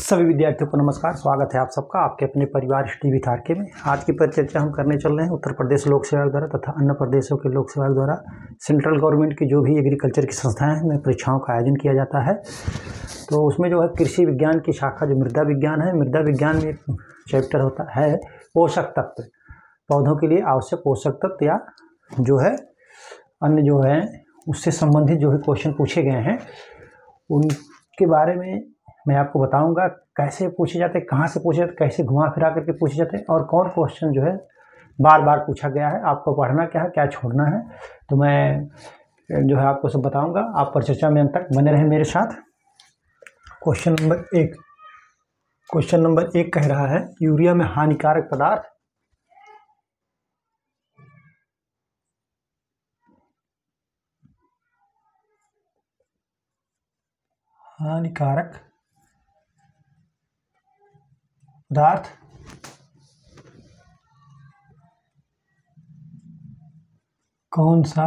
सभी विद्यार्थियों को नमस्कार। स्वागत है आप सबका आपके अपने परिवार टीवी तारके में। आज की परिचर्चा हम करने चल रहे हैं उत्तर प्रदेश लोक सेवा आयोग द्वारा तथा अन्य प्रदेशों के लोक सेवा आयोग द्वारा सेंट्रल गवर्नमेंट की जो भी एग्रीकल्चर की संस्थाएं हैं में परीक्षाओं का आयोजन किया जाता है। तो उसमें जो है कृषि विज्ञान की शाखा जो मृदा विज्ञान है, मृदा विज्ञान में एक चैप्टर होता है पोषक तत्व। पौधों के लिए आवश्यक पोषक तत्व या जो है अन्य जो है उससे संबंधित जो है क्वेश्चन पूछे गए हैं उनके बारे में मैं आपको बताऊंगा। कैसे पूछे जाते हैं, कहाँ से पूछे जाते हैं, कैसे घुमा फिरा करके पूछे जाते हैं और कौन क्वेश्चन जो है बार बार पूछा गया है, आपको पढ़ना क्या है, क्या छोड़ना है, तो मैं जो है आपको सब बताऊंगा। आप परिचर्चा में अंत तक बने रहें मेरे साथ। क्वेश्चन नंबर एक कह रहा है यूरिया में हानिकारक पदार्थ कौन सा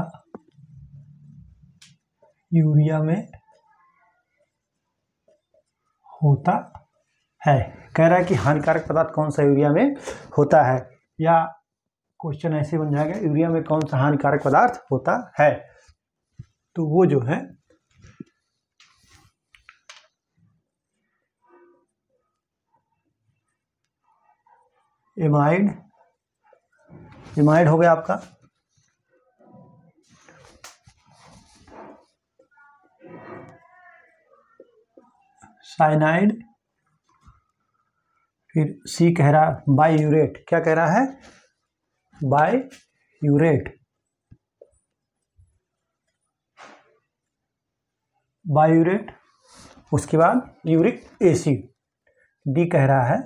यूरिया में होता है। कह रहा है कि हानिकारक पदार्थ कौन सा यूरिया में होता है, या क्वेश्चन ऐसे बन जाएगा यूरिया में कौन सा हानिकारक पदार्थ होता है। तो वो जो है एमाइड हो गया आपका, साइनाइड, फिर सी कह रहा बाईयूरेट। क्या कह रहा है? बाईयूरेट। उसके बाद यूरिक एसिड। डी कह रहा है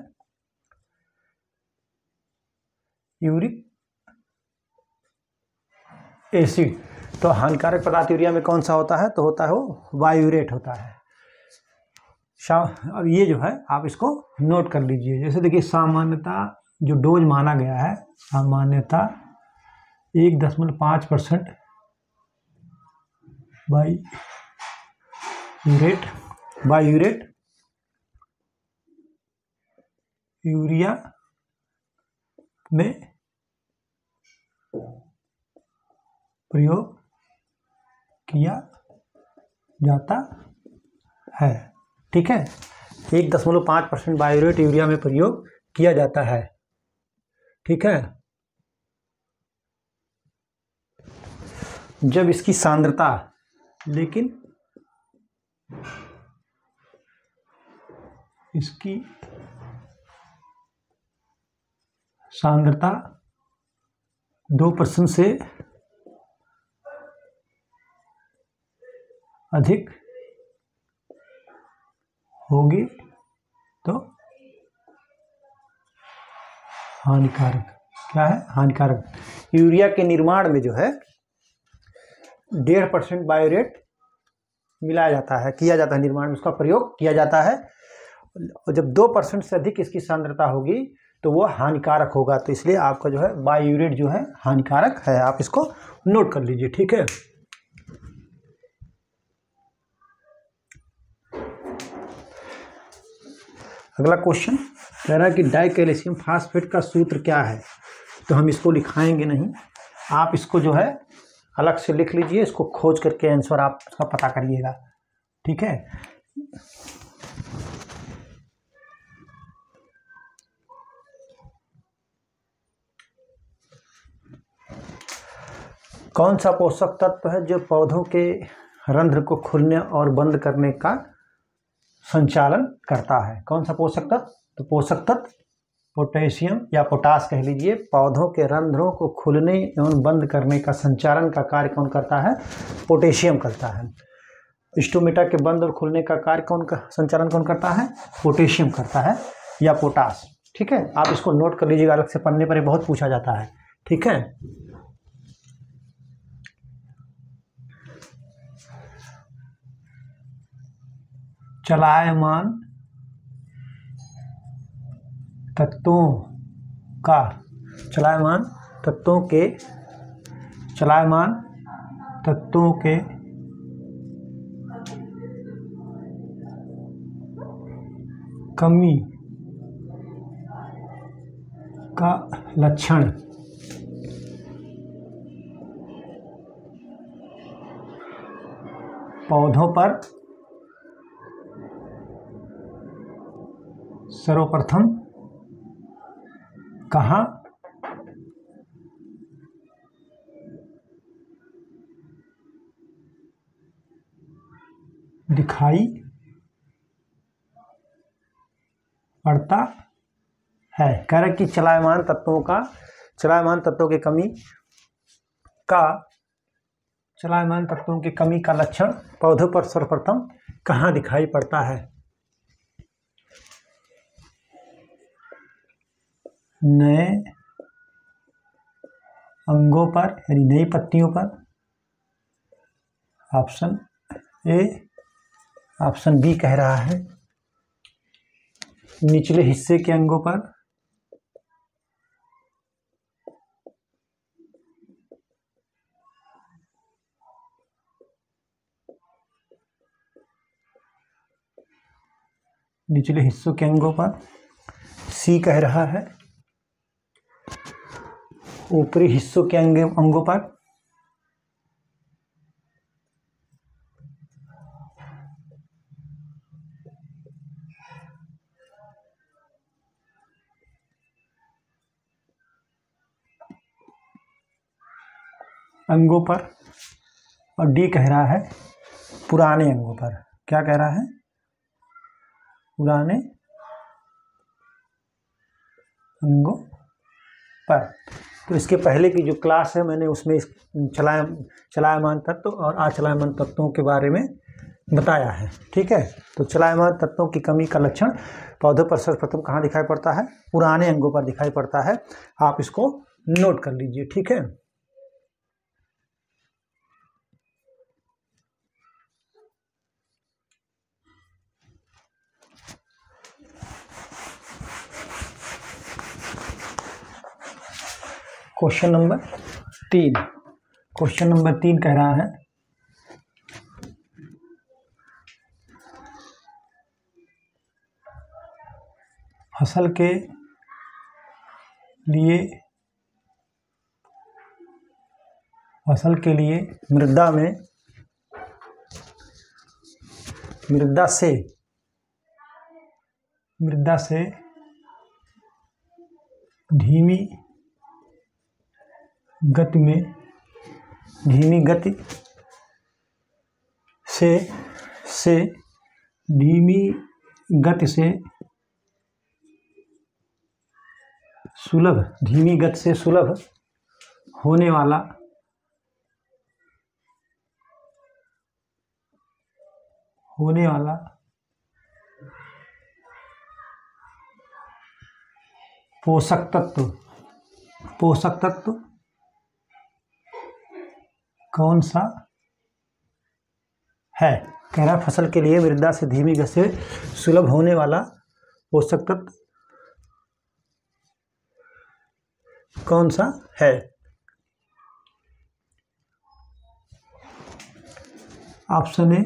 यूरिक एसिड। तो हानिकारक पदार्थ यूरिया में कौन सा होता है? तो होता है वो बाईयूरेट होता है। अब ये जो है आप इसको नोट कर लीजिए। जैसे देखिए सामान्यता जो डोज माना गया है, सामान्यता 1.5% बाईयूरेट यूरिया में प्रयोग किया जाता है। ठीक है, 1.5% बाईयूरेट यूरिया में प्रयोग किया जाता है। ठीक है, जब इसकी सांद्रता, लेकिन इसकी सांद्रता 2% से अधिक होगी तो हानिकारक। क्या है? हानिकारक। यूरिया के निर्माण में जो है 1.5% बायोरेट मिलाया जाता है, किया जाता है, निर्माण में उसका प्रयोग किया जाता है। और जब 2% से अधिक इसकी सांद्रता होगी तो वो हानिकारक होगा। तो इसलिए आपका जो है बायोरेट जो है हानिकारक है। आप इसको नोट कर लीजिए। ठीक है, अगला क्वेश्चन कह रहा है कि डाइकैल्शियम फास्फेट का सूत्र क्या है। तो हम इसको लिखाएंगे नहीं, आप इसको जो है अलग से लिख लीजिए। इसको खोज करके आंसर आप उसका पता करिएगा। ठीक है, कौन सा पोषक तत्व है जो पौधों के रंध्र को खुलने और बंद करने का संचालन करता है? कौन सा पोषक तत्व? तो पोषक तत्व पोटेशियम या पोटास कह लीजिए। पौधों के रंध्रों को खुलने एवं बंद करने का संचालन का कार्य कौन करता है? पोटेशियम करता है। स्टोमेटा के बंद और खुलने का कार्य संचालन कौन करता है? पोटेशियम करता है या पोटास। ठीक है, आप इसको नोट कर लीजिएगा, अलग से पढ़ने पर बहुत पूछा जाता है। ठीक है, चलायमान तत्वों के कमी का लक्षण पौधों पर सर्वप्रथम कहाँ दिखाई पड़ता है। कह रहे कि चलायमान तत्वों की कमी का लक्षण पौधों पर सर्वप्रथम कहाँ दिखाई पड़ता है? नए अंगों पर यानी नई पत्तियों पर, ऑप्शन ए। ऑप्शन बी कह रहा है निचले हिस्से के अंगों पर, निचले हिस्सों के अंगों पर। सी कह रहा है ऊपरी हिस्सों के अंगों पर। और डी कह रहा है पुराने अंगों पर। क्या कह रहा है? पुराने अंगों पर। तो इसके पहले की जो क्लास है मैंने उसमें चलायमान तत्व और अचलायमान तत्वों के बारे में बताया है। ठीक है, तो चलायमान तत्वों की कमी का लक्षण पौधों पर सर्वप्रथम कहाँ दिखाई पड़ता है? पुराने अंगों पर दिखाई पड़ता है। आप इसको नोट कर लीजिए। ठीक है, क्वेश्चन नंबर 3 कह रहा है फसल के लिए मृदा से धीमी गति से सुलभ होने वाला पोषक तत्व कौन सा है? कह रहा फसल के लिए मृदा से धीमी गति से सुलभ होने वाला पोषक तत्व कौन सा है? ऑप्शन ए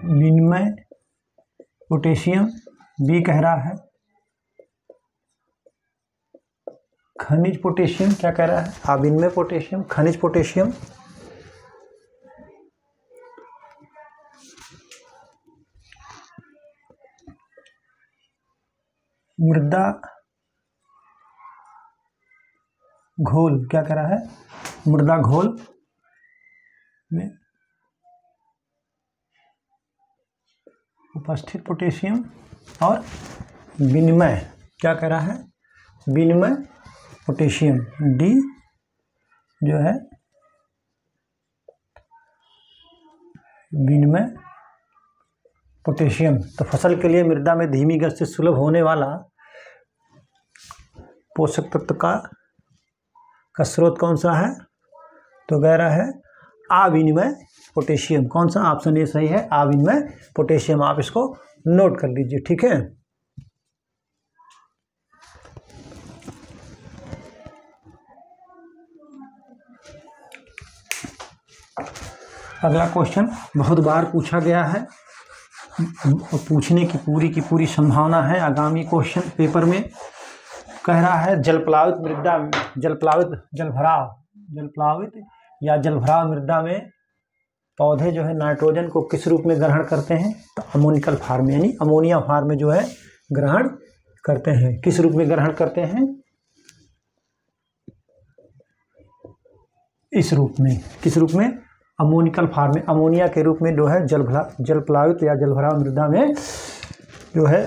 विनिमय पोटेशियम। बी कह रहा है खनिज पोटेशियम। क्या कह रहा है? अविनिमय पोटेशियम, खनिज पोटेशियम। मृदा घोल। क्या कह रहा है? मृदा घोल में उपस्थित पोटेशियम और विनिमय। क्या कह रहा है? विनिमय पोटेशियम। डी जो है विनिमय पोटेशियम। तो फसल के लिए मृदा में धीमी गति से सुलभ होने वाला पोषक तत्व का स्रोत कौन सा है? तो कह रहा है अविनिमय पोटेशियम। कौन सा? ऑप्शन ए सही है, अविनिमय पोटेशियम। आप इसको नोट कर लीजिए। ठीक है, अगला क्वेश्चन बहुत बार पूछा गया है, पूछने की पूरी संभावना है आगामी क्वेश्चन पेपर में। कह रहा है जलप्लावित मृदा, जलप्लावित या जलभराव मृदा में पौधे जो है नाइट्रोजन को किस रूप में ग्रहण करते हैं? तो अमोनिकल फॉर्म यानी अमोनिया फॉर्म में जो है ग्रहण करते हैं। किस रूप में ग्रहण करते हैं? इस रूप में। किस रूप में? अमोनिकल फॉर्म में, अमोनिया के रूप में जो है जलप्लावित या जलभराव मृदा में जो है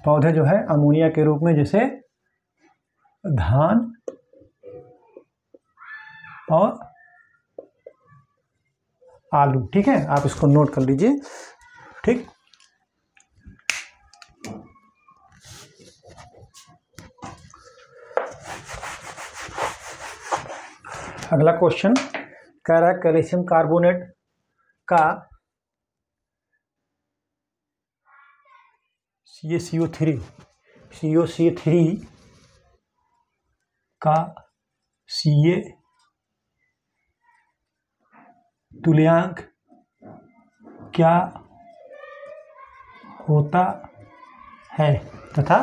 पौधे जो है अमोनिया के रूप में, जैसे धान और आलू। ठीक है, आप इसको नोट कर लीजिए। ठीक, अगला क्वेश्चन कह रहा है कैल्शियम कार्बोनेट का ये CO3 का Ca तुल्यांक क्या होता है तथा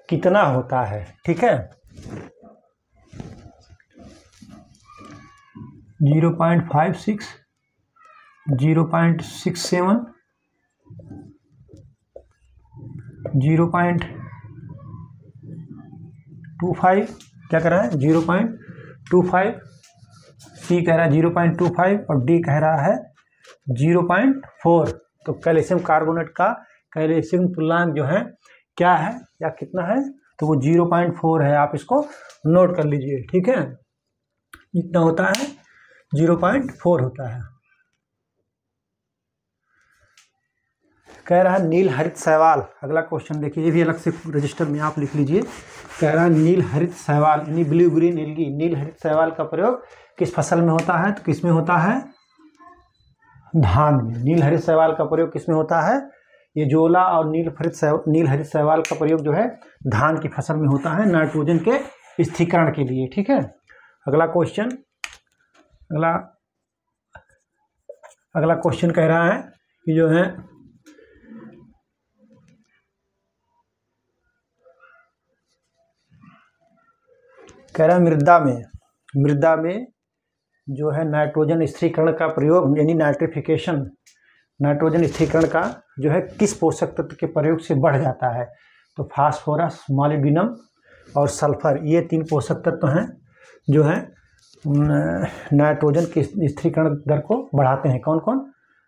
कितना होता है? ठीक है, 0.56, 0.67, 0.25, क्या कह रहा है? 0.25, सी कह रहा है 0.25 और डी कह रहा है 0.4। तो कैल्शियम कार्बोनेट का कैल्शियम तुल्यांक जो है क्या है या कितना है? तो वो 0.4 है। आप इसको नोट कर लीजिए। ठीक है, कितना होता है? 0.4 होता है। कह रहा है नील हरित शैवाल। अगला क्वेश्चन देखिए, ये भी अलग से रजिस्टर में आप लिख लीजिए। कह रहा है नील हरित शैवाल यानी ब्लू ग्रीन एल्गी, नील हरित शैवाल का प्रयोग किस फसल में होता है? तो किस में होता है? धान में। नील हरित शैवाल का प्रयोग किस में होता है? ये जोला और नील हरित शैवाल का प्रयोग जो है धान की फसल में होता है, नाइट्रोजन के स्थिरीकरण के लिए। ठीक है, अगला क्वेश्चन कह रहा है कि जो है कह रहा है मृदा में जो है नाइट्रोजन स्थिरीकरण का प्रयोग यानी नाइट्रिफिकेशन, नाइट्रोजन स्थिरीकरण का जो है किस पोषक तत्व के प्रयोग से बढ़ जाता है? तो फास्फोरस, मॉलिब्डेनम और सल्फर, ये 3 पोषक तत्व हैं जो है नाइट्रोजन के स्थिरीकरण दर को बढ़ाते हैं। कौन कौन?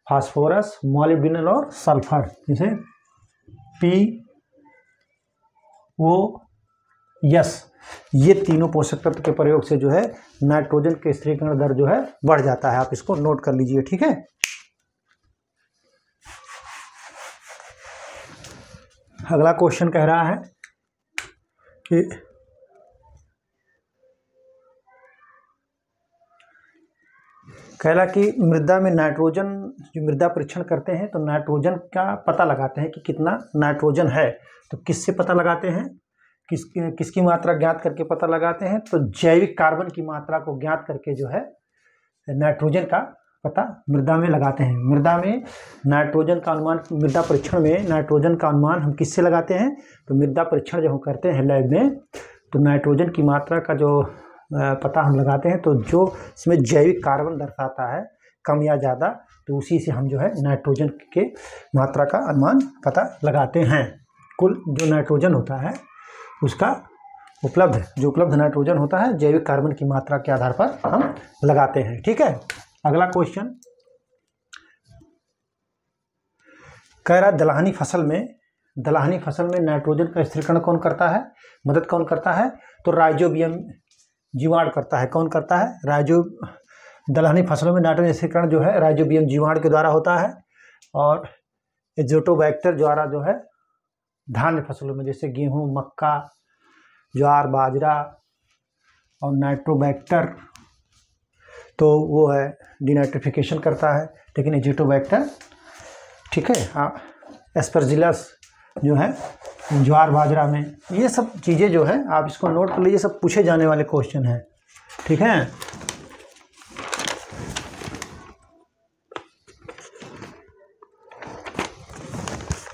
फास्फोरस, मॉलिब्डेनम और सल्फर, जैसे POS, ये तीनों पोषक तत्व के प्रयोग से जो है नाइट्रोजन के स्थिरीकरण दर जो है बढ़ जाता है। आप इसको नोट कर लीजिए। ठीक है, अगला क्वेश्चन कह रहा है कि मृदा में नाइट्रोजन, जो मृदा परीक्षण करते हैं तो नाइट्रोजन का पता लगाते हैं कि कितना नाइट्रोजन है। तो किससे पता लगाते हैं? किसकी मात्रा ज्ञात करके पता लगाते हैं? तो जैविक कार्बन की मात्रा को ज्ञात करके जो है नाइट्रोजन का पता मृदा में लगाते हैं। मृदा में नाइट्रोजन का अनुमान, मृदा परीक्षण में नाइट्रोजन का अनुमान हम किससे लगाते हैं? तो मृदा परीक्षण जब हम करते हैं लैब में तो नाइट्रोजन की मात्रा का जो पता हम लगाते हैं, तो जो इसमें जैविक कार्बन दर्शाता है कम या ज़्यादा, तो उसी से हम जो है नाइट्रोजन के मात्रा का अनुमान पता लगाते हैं। कुल जो नाइट्रोजन होता है उसका उपलब्ध नाइट्रोजन होता है जैविक कार्बन की मात्रा के आधार पर हम लगाते हैं। ठीक है, अगला क्वेश्चन कह रहा दलहनी फसल में नाइट्रोजन का स्थिरीकरण कौन करता है? मदद कौन करता है? तो राइजोबियम जीवाणु करता है। कौन करता है? दलहनी फसलों में नाइट्रोजन स्थिरीकरण जो है राइजोबियम जीवाणु के द्वारा होता है, और एजोटोबैक्टर द्वारा जो है धान्य फसलों में जैसे गेहूं, मक्का, ज्वार, बाजरा, और नाइट्रोबैक्टर तो वो है डिनाइट्रिफिकेशन करता है, लेकिन एजोटोबैक्टर, ठीक है, एस्परजिलस जो है ज्वार बाजरा में। ये सब चीज़ें जो है आप इसको नोट कर लीजिए, सब पूछे जाने वाले क्वेश्चन हैं। ठीक है,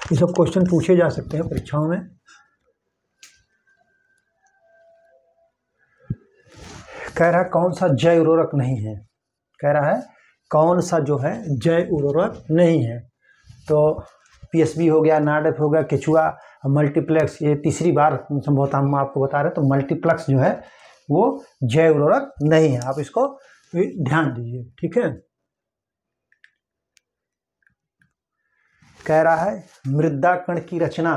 ये सब क्वेश्चन पूछे जा सकते हैं परीक्षाओं में। कह रहा है कौन सा जैव उर्वरक नहीं है, कह रहा है कौन सा जो है जैव उर्वरक नहीं है। तो पीएसबी हो गया, नार्डेप हो गया, केचुआ, मल्टीप्लेक्स, ये तीसरी बार संभवतः हम आपको बता रहे हैं। तो मल्टीप्लेक्स जो है वो जैव उर्वरक नहीं है, आप इसको ध्यान दीजिए, ठीक है। कह रहा है मृदा कण की रचना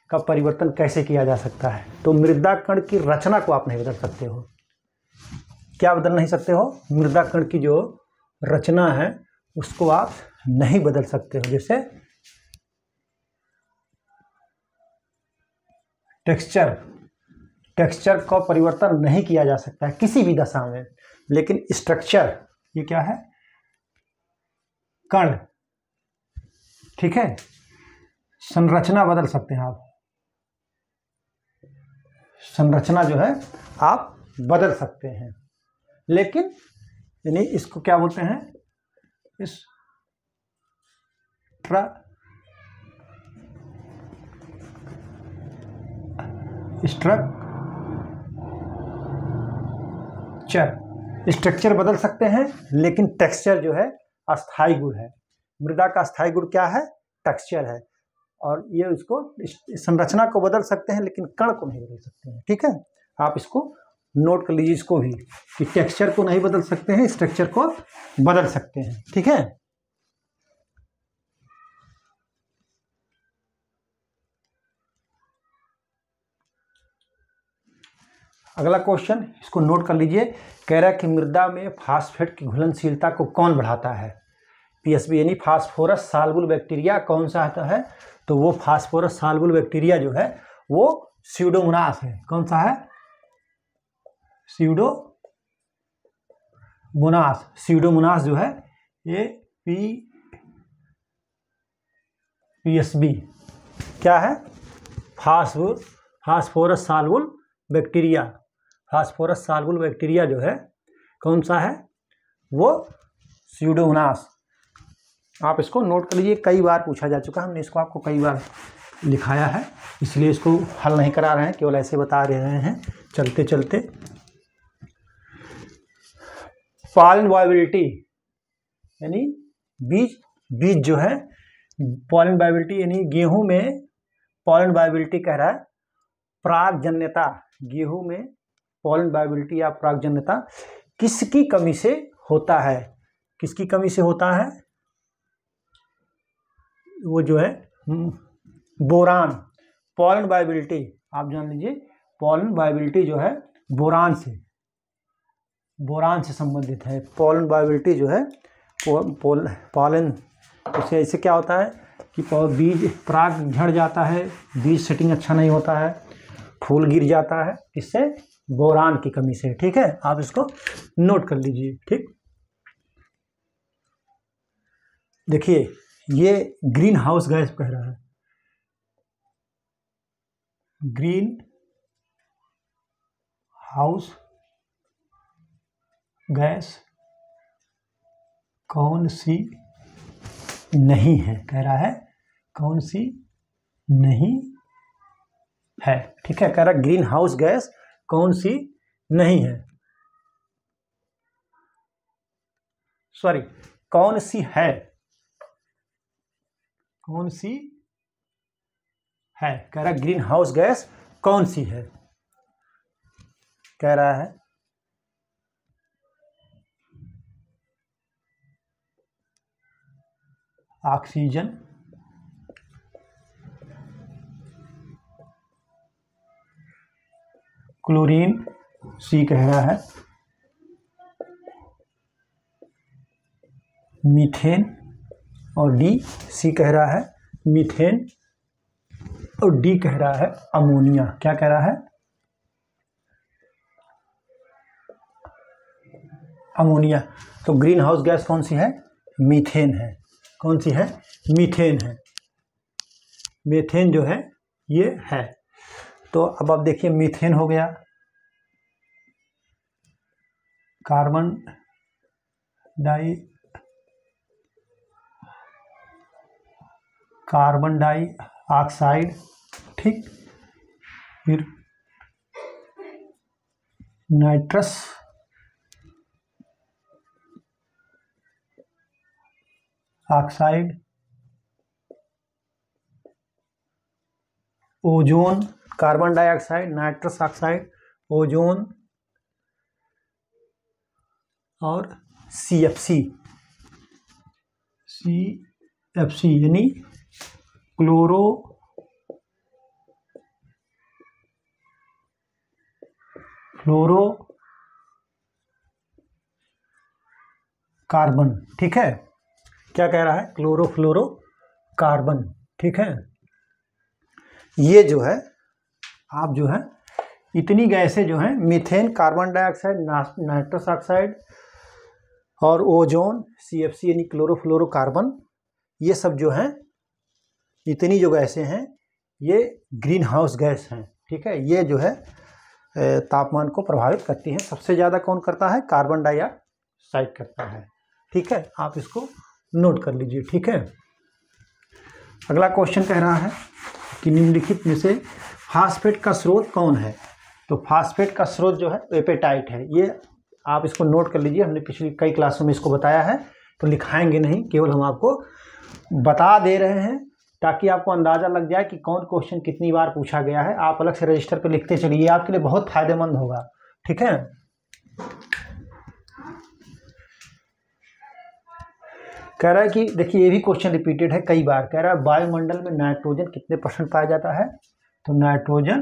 का परिवर्तन कैसे किया जा सकता है। तो मृदा कण की रचना को आप नहीं बदल सकते हो। क्या बदल नहीं सकते हो? मृदा कण की जो रचना है उसको आप नहीं बदल सकते हो। जैसे टेक्सचर का परिवर्तन नहीं किया जा सकता है किसी भी दशा में, लेकिन स्ट्रक्चर, ये क्या है, कण, ठीक है, संरचना बदल सकते हैं आप, संरचना जो है आप बदल सकते हैं। लेकिन यानी इसको क्या बोलते हैं, इस स्ट्रक्चर बदल सकते हैं, लेकिन टेक्सचर जो है अस्थायी गुण है। मृदा का अस्थायी गुण क्या है? टेक्सचर है। और ये उसको संरचना को बदल सकते हैं लेकिन कण को नहीं बदल सकते हैं, ठीक है। आप इसको नोट कर लीजिए इसको भी, कि टेक्सचर को नहीं बदल सकते हैं, स्ट्रक्चर को बदल सकते हैं, ठीक है। अगला क्वेश्चन, इसको नोट कर लीजिए। कह रहा है कि मृदा में फास्फेट की घुलनशीलता को कौन बढ़ाता है? पीएसबी यानी फास्फोरस साल्बुल बैक्टीरिया कौन सा आता है? तो वो फास्फोरस साल्बुल बैक्टीरिया जो है वो स्यूडोमोनास है। कौन सा है? स्यूडोमोनास। स्यूडोमोनास जो है ये पीएसबी क्या है? Phosphorus soluble bacteria. Phosphorus soluble bacteria जो है कौन सा है? वो स्यूडोमोनास। आप इसको नोट कर लीजिए, कई बार पूछा जा चुका है, हमने इसको आपको कई बार लिखाया है, इसलिए इसको हल नहीं करा रहे हैं, केवल ऐसे बता रहे हैं चलते चलते। पॉलन वायबिलिटी यानी बीज जो है, पॉलन वायबिलिटी यानी गेहूं में पॉलन वायबिलिटी कह रहा है परागजन्यता। गेहूं में पॉलन वायबिलिटी या परागजन्यता किसकी कमी से होता है? किसकी कमी से होता है? वो जो है बोरान। पॉलन वायबिलिटी आप जान लीजिए, पॉलन वायबिलिटी जो है बोरान से संबंधित है। पॉलन वायबिलिटी जो है पॉलन उससे ऐसे क्या होता है कि बीज पराग झड़ जाता है, बीज सेटिंग अच्छा नहीं होता है, फूल गिर जाता है, इससे बोरान की कमी से, ठीक है। आप इसको नोट कर लीजिए, ठीक। देखिए ये ग्रीन हाउस गैस कह रहा है, ग्रीन हाउस गैस कौन सी नहीं है, कह रहा है कौन सी नहीं है, ठीक है। कह रहा है ग्रीन हाउस गैस कौन सी नहीं है, सॉरी कौन सी है, कौन सी है। कह रहा है ग्रीन हाउस गैस कौन सी है, कह रहा है ऑक्सीजन, क्लोरीन, सी कह रहा है मीथेन, और डी, सी कह रहा है मीथेन, और डी कह रहा है अमोनिया। क्या कह रहा है? अमोनिया। तो ग्रीन हाउस गैस कौन सी है? मीथेन है। कौन सी है? मीथेन है। मीथेन जो है ये है। तो अब आप देखिए मीथेन हो गया, कार्बन कार्बन डाइऑक्साइड, ठीक, फिर nitrous oxide, ozone, carbon dioxide, nitrous oxide, ozone और CFC यानी कार्बन, ठीक है। क्या कह रहा है? क्लोरोफ्लोरोकार्बन, ठीक है। ये जो है आप जो है इतनी गैसें जो हैं, methane, carbon dioxide, nitrous oxide और ओजोन, CFC यानी क्लोरोफ्लोरोकार्बन, ये सब जो हैं, इतनी जो गैसें हैं ये ग्रीन हाउस गैस हैं, ठीक है। ये जो है तापमान को प्रभावित करती हैं। सबसे ज़्यादा कौन करता है? कार्बन डाइऑक्साइड करता है, ठीक है। आप इसको नोट कर लीजिए, ठीक है। अगला क्वेश्चन कह रहा है कि निम्नलिखित में से फास्फेट का स्रोत कौन है? तो फास्फेट का स्रोत जो है एपेटाइट है। ये आप इसको नोट कर लीजिए, हमने पिछली कई क्लासों में इसको बताया है, तो लिखाएंगे नहीं, केवल हम आपको बता दे रहे हैं ताकि आपको अंदाज़ा लग जाए कि कौन क्वेश्चन कितनी बार पूछा गया है। आप अलग से रजिस्टर पर लिखते चलिए, आपके लिए बहुत फायदेमंद होगा, ठीक है। कह रहा है कि देखिए ये भी क्वेश्चन रिपीटेड है कई बार। कह रहा है वायुमंडल में नाइट्रोजन कितने % पाया जाता है? तो नाइट्रोजन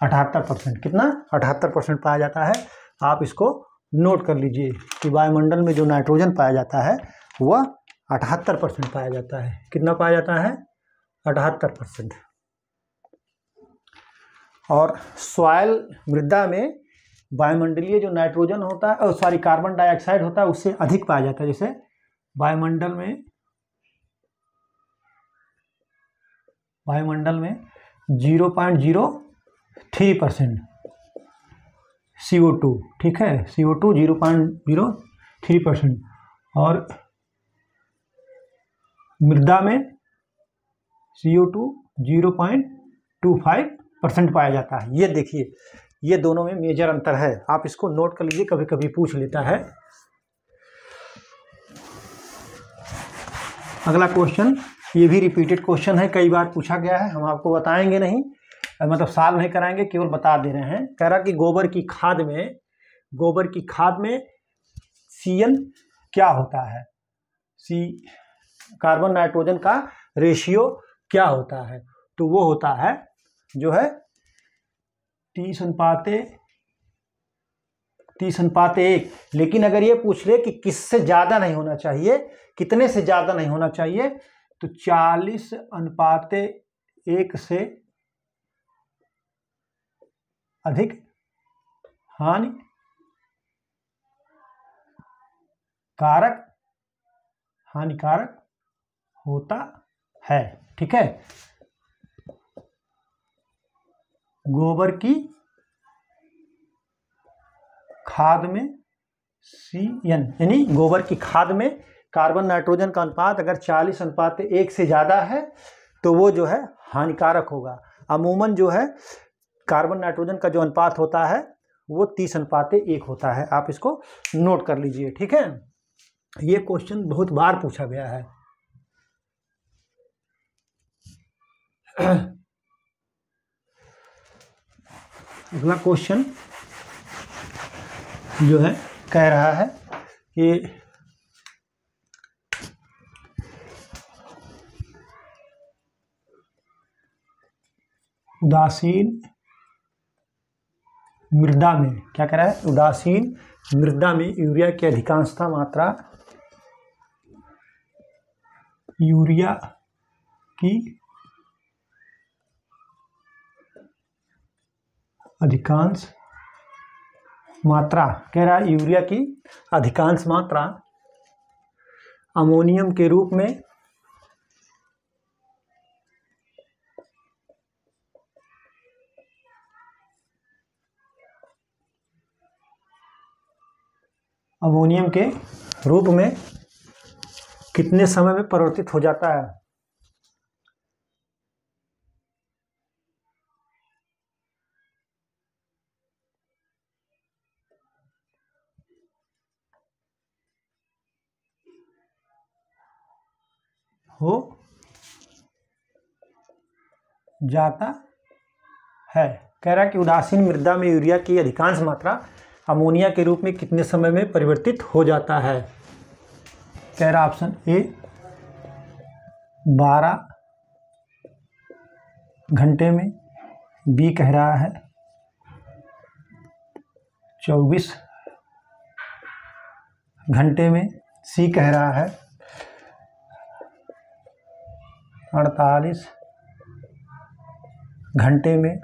78%। कितना? 78% पाया जाता है। आप इसको नोट कर लीजिए कि वायुमंडल में जो नाइट्रोजन पाया जाता है वह 78% पाया जाता है। कितना पाया जाता है? 78%। और सॉइल, मृदा में वायुमंडलीय जो नाइट्रोजन होता है, कार्बन डाइऑक्साइड होता है, उससे अधिक पाया जाता है। जैसे वायुमंडल में 0.03% CO2, ठीक है। CO2 0.03% और मृदा में CO2 0.25% पाया जाता है। ये देखिए, ये दोनों में मेजर अंतर है। आप इसको नोट कर लीजिए, कभी कभी पूछ लेता है। अगला क्वेश्चन, ये भी रिपीटेड क्वेश्चन है, कई बार पूछा गया है। हम आपको बताएंगे नहीं, मतलब सॉल्व नहीं कराएंगे, केवल बता दे रहे हैं। कह रहा कि गोबर की खाद में CN क्या होता है? कार्बन नाइट्रोजन का रेशियो क्या होता है? तो वो होता है जो है 30:1। लेकिन अगर ये पूछ ले कि किससे ज़्यादा नहीं होना चाहिए, कितने से ज़्यादा नहीं होना चाहिए, तो 40:1 से अधिक हानिकारक होता है, ठीक है। गोबर की खाद में CN यानी गोबर की खाद में कार्बन नाइट्रोजन का अनुपात अगर 40:1 से ज़्यादा है तो वो जो है हानिकारक होगा। अमूमन जो है कार्बन नाइट्रोजन का जो अनुपात होता है वो 30:1 होता है। आप इसको नोट कर लीजिए, ठीक है। ये क्वेश्चन बहुत बार पूछा गया है। अगला क्वेश्चन जो है कह रहा है कि उदासीन मृदा में, क्या कह रहा है? उदासीन मृदा में यूरिया की अधिकांशता मात्रा, यूरिया की अधिकांश मात्रा, कह रहा है यूरिया की अधिकांश मात्रा अमोनियम के रूप में कितने समय में परिवर्तित हो जाता है? हो जाता है। कह रहा है कि उदासीन मृदा में यूरिया की अधिकांश मात्रा अमोनिया के रूप में कितने समय में परिवर्तित हो जाता है। कह रहा ऑप्शन ए 12 घंटे में, बी कह रहा है 24 घंटे में, सी कह रहा है 48 घंटे में,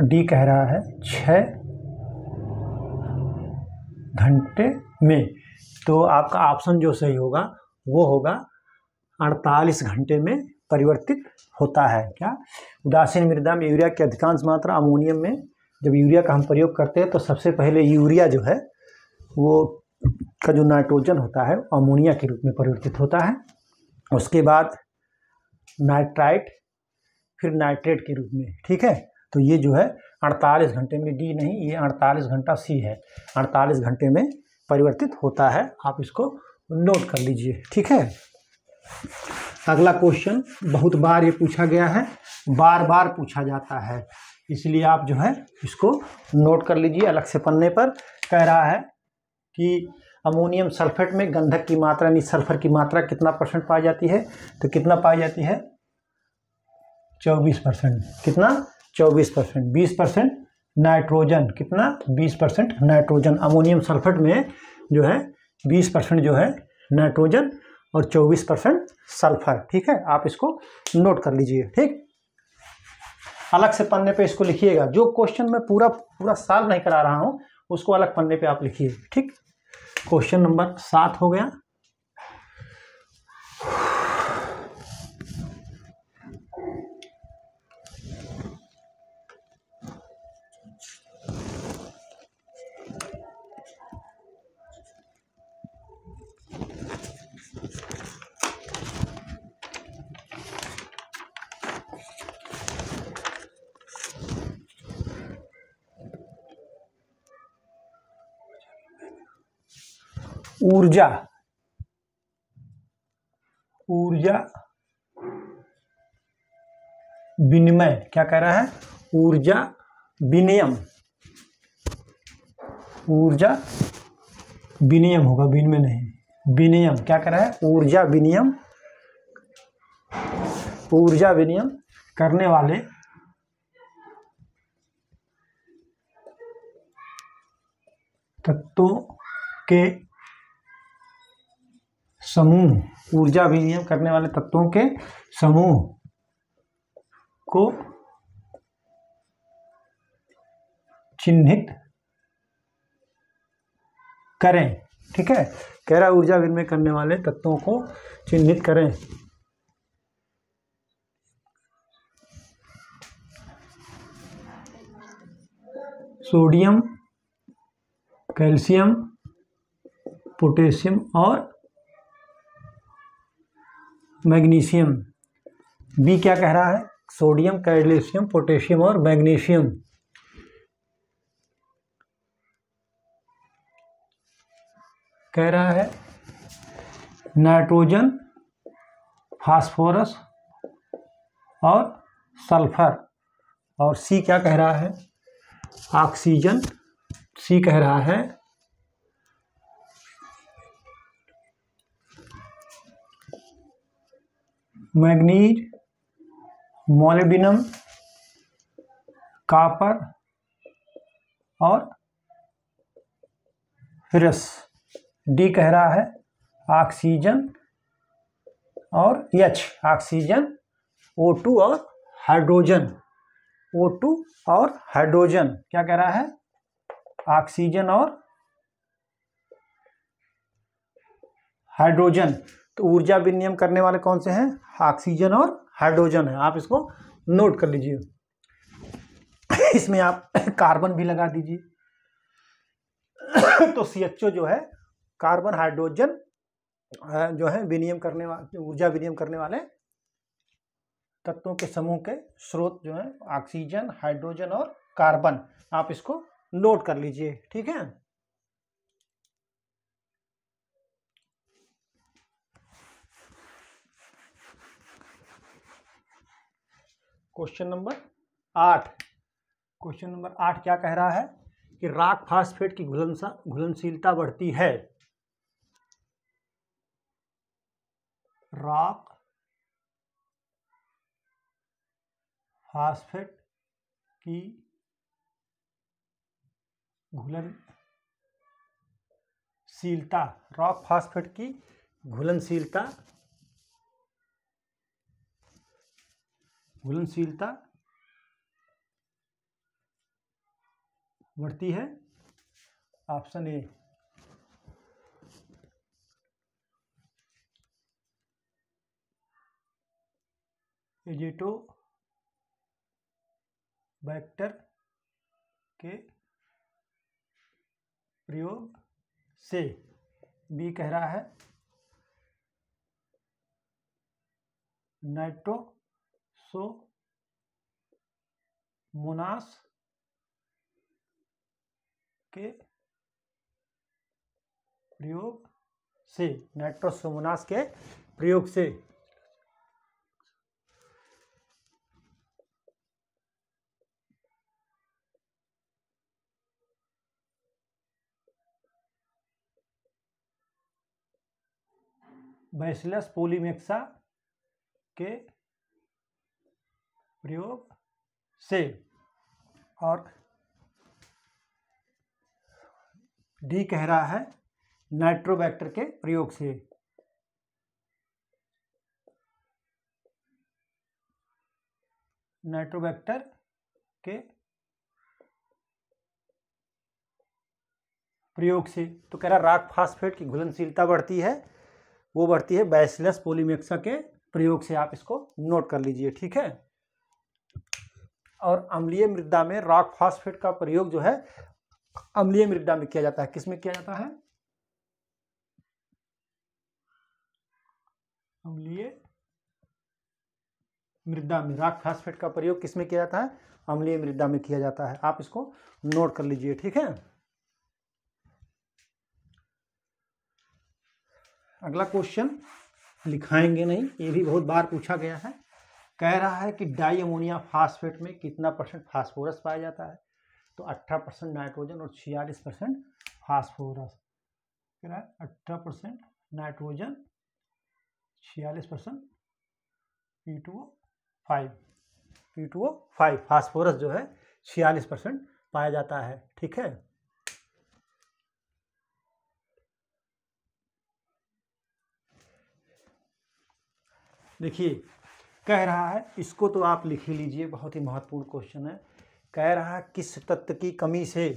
डी कह रहा है 6 घंटे में। तो आपका ऑप्शन जो सही होगा वो होगा 48 घंटे में परिवर्तित होता है। क्या? उदासीन मृदा में यूरिया की अधिकांश मात्रा अमोनियम में, जब यूरिया का हम प्रयोग करते हैं तो सबसे पहले यूरिया जो है वो का जो नाइट्रोजन होता है अमोनिया के रूप में परिवर्तित होता है। उसके बाद नाइट्राइट, फिर नाइट्रेट के रूप में। ठीक है, तो ये जो है 48 घंटे में, डी नहीं, ये 48 घंटा सी है, 48 घंटे में परिवर्तित होता है। आप इसको नोट कर लीजिए। ठीक है, अगला क्वेश्चन बहुत बार ये पूछा गया है, बार बार पूछा जाता है, इसलिए आप जो है इसको नोट कर लीजिए अलग से पन्ने पर। कह रहा है कि अमोनियम सल्फेट में गंधक की मात्रा यानी सल्फर की मात्रा कितना % पाई जाती है, तो कितना पाई जाती है 24%। कितना? 24%। 20% नाइट्रोजन, कितना? 20% नाइट्रोजन। अमोनियम सल्फेट में जो है 20% जो है नाइट्रोजन और 24% सल्फर। ठीक है, आप इसको नोट कर लीजिए। ठीक, अलग से पन्ने पे इसको लिखिएगा। जो क्वेश्चन मैं पूरा सॉल्व नहीं करा रहा हूं उसको अलग पन्ने पे आप लिखिए। ठीक, क्वेश्चन नंबर 7 हो गया। ऊर्जा विनिमय, क्या कह रहा है? ऊर्जा विनिमय होगा, विनिमय नहीं, विनिमय। क्या कह रहा है? ऊर्जा विनिमय करने वाले तत्वों के समूह, ऊर्जा विनिमय करने वाले तत्वों के समूह को चिन्हित करें। ठीक है, कह रहा ऊर्जा विनिमय करने वाले तत्वों को चिन्हित करें। सोडियम, कैल्शियम, पोटेशियम और मैग्नीशियम। बी क्या कह रहा है? सोडियम, कैल्शियम, पोटेशियम और मैग्नीशियम। कह रहा है नाइट्रोजन, फास्फोरस और सल्फर। और सी क्या कह रहा है? ऑक्सीजन। सी कह रहा है मैग्नीज, मोलिब्डेनम, कॉपर और फेरस। डी कह रहा है ऑक्सीजन और एच, ऑक्सीजन, O2 और हाइड्रोजन। O2 और हाइड्रोजन। क्या कह रहा है? ऑक्सीजन और हाइड्रोजन। तो ऊर्जा विनिमय करने वाले कौन से हैं? ऑक्सीजन और हाइड्रोजन है। आप इसको नोट कर लीजिए। इसमें आप कार्बन भी लगा दीजिए। तो CHO जो है कार्बन हाइड्रोजन जो है विनिमय करने वाले, ऊर्जा विनिमय करने वाले तत्वों के समूह के स्रोत जो है ऑक्सीजन, हाइड्रोजन और कार्बन। आप इसको नोट कर लीजिए। ठीक है, क्वेश्चन नंबर 8। क्वेश्चन नंबर 8 क्या कह रहा है कि रॉक फास्फेट की घुलनशीलता बढ़ती है। रॉक फास्फेट की घुलनशीलता, रॉक फास्फेट की घुलनशीलता बढ़ती है। ऑप्शन ए, एज़ोटोबैक्टर के प्रयोग से। बी कह रहा है नाइट्रोसोमोनास के प्रयोग से, नाइट्रोसोमोनास के प्रयोग से। बैसिलस पोलीमेक्सा के प्रयोग से। और डी कह रहा है नाइट्रोबैक्टर के प्रयोग से। नाइट्रोबैक्टर के प्रयोग से। तो कह रहा रॉक फास्फेट की घुलनशीलता बढ़ती है, वो बढ़ती है बैसिलस पोलीमेक्सा के प्रयोग से। आप इसको नोट कर लीजिए, ठीक है। और अम्लीय मृदा में रॉक फास्फेट का प्रयोग जो है अम्लीय मृदा में किया जाता है। किसमें किया जाता है? अम्लीय मृदा में रॉक फास्फेट का प्रयोग किसमें किया जाता है? अम्लीय मृदा में किया जाता है। आप इसको नोट कर लीजिए, ठीक है। अगला क्वेश्चन लिखाएंगे नहीं, ये भी बहुत बार पूछा गया है। कह रहा है कि डाई अमोनिया फास्फेट में कितना % फास्फोरस पाया जाता है? तो 18% नाइट्रोजन और 46% फास्फोरस। कह रहा है 18% नाइट्रोजन, 46% P2O5 फास्फोरस जो है 46% पाया जाता है, ठीक है। देखिए कह रहा है, इसको तो आप लिख ही लीजिए, बहुत ही महत्वपूर्ण क्वेश्चन है। कह रहा है किस तत्व की कमी से,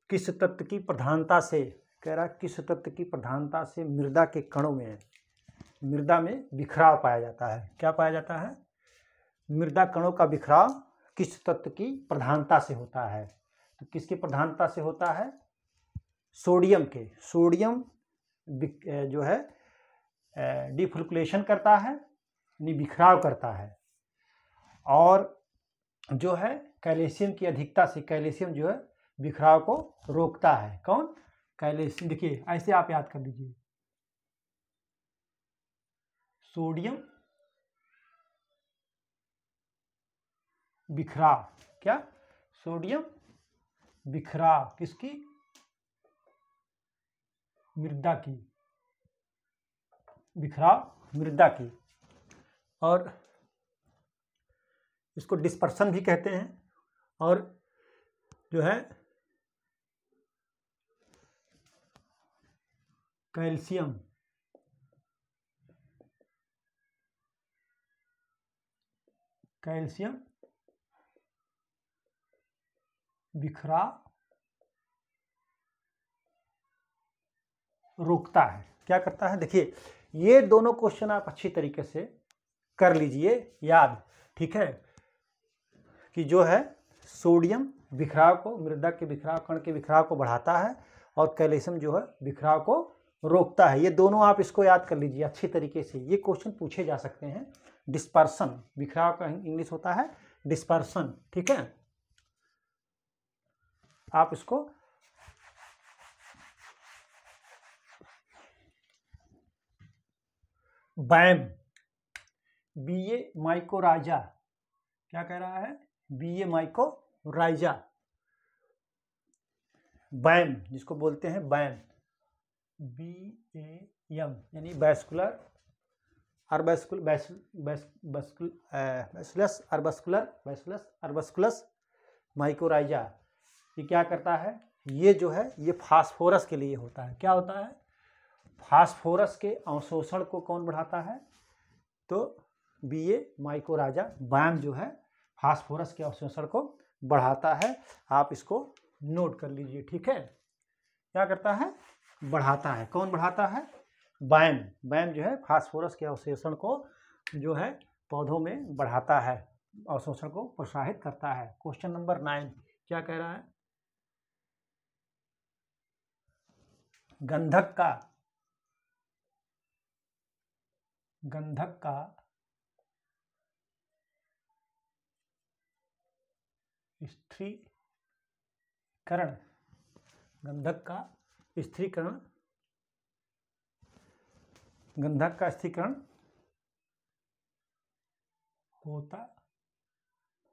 किस तत्व की प्रधानता से, कह रहा है किस तत्व की प्रधानता से मृदा के कणों में, मृदा में बिखराव पाया जाता है। क्या पाया जाता है? मृदा कणों का बिखराव किस तत्व की प्रधानता से होता है? तो किसकी प्रधानता से होता है? सोडियम के। सोडियम जो है डिफ्लुक्लेशन करता है, यानी बिखराव करता है। और जो है कैल्शियम की अधिकता से, कैल्शियम जो है बिखराव को रोकता है। कौन? कैल्शियम। देखिए ऐसे आप याद कर लीजिए, सोडियम बिखराव, क्या? सोडियम बिखराव किसकी? मृदा की, बिखराव मृदा की। और इसको डिस्पर्सन भी कहते हैं। और जो है कैल्शियम बिखराव रोकता है। क्या करता है? देखिए ये दोनों क्वेश्चन आप अच्छी तरीके से कर लीजिए याद, ठीक है। कि जो है सोडियम बिखराव को, मृदा के बिखराव, कण के बिखराव को बढ़ाता है, और कैल्शियम जो है बिखराव को रोकता है। ये दोनों आप इसको याद कर लीजिए अच्छी तरीके से, ये क्वेश्चन पूछे जा सकते हैं। डिस्पर्सन, बिखराव का इंग्लिश होता है डिस्पर्सन, ठीक है। आप इसको बैम, BA माइकोराइजा, क्या कह रहा है, BA माइकोराइजा, बैम जिसको बोलते हैं बैम, BAM यानी बैस्कुलर अर्बस्कुलस माइकोराइजा। ये क्या करता है, ये जो है ये फास्फोरस के लिए होता है। क्या होता है, फास्फोरस के अवशोषण को कौन बढ़ाता है, तो BA माइकोराइजा बैम जो है फास्फोरस के अवशोषण को बढ़ाता है। आप इसको नोट कर लीजिए, ठीक है। क्या करता है, बढ़ाता है। कौन बढ़ाता है, बैम। बैम जो है फास्फोरस के अवशोषण को जो है पौधों में बढ़ाता है, अवशोषण को प्रोत्साहित करता है। क्वेश्चन नंबर 9 क्या कह रहा है, गंधक का स्थिरीकरण, गंधक का स्थिरीकरण होता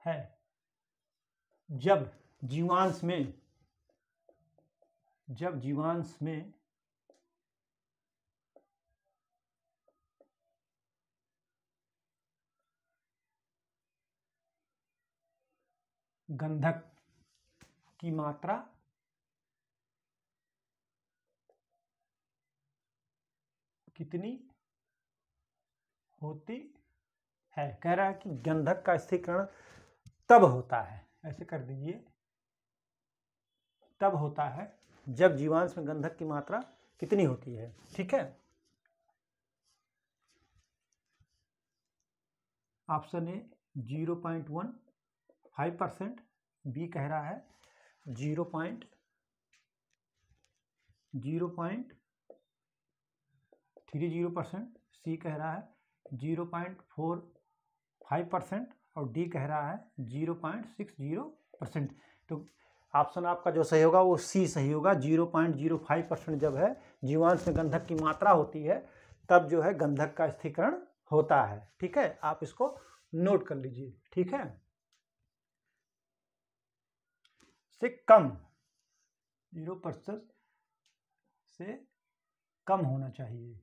है जब जीवांश में गंधक की मात्रा कितनी होती है। कह रहा है कि गंधक का स्थिरीकरण तब होता है, ऐसे कर दीजिए, तब होता है जब जीवांश में गंधक की मात्रा कितनी होती है, ठीक है। ऑप्शन ए 0.15%, बी कह रहा है 0.30%, सी कह रहा है 0.45% और डी कह रहा है 0.60%। तो ऑप्शन आपका जो सही होगा वो सी सही होगा। 0.05% जब है जीवांश में गंधक की मात्रा होती है तब जो है गंधक का स्थिरीकरण होता है, ठीक है। आप इसको नोट कर लीजिए, ठीक है। से कम 0% से कम होना चाहिए।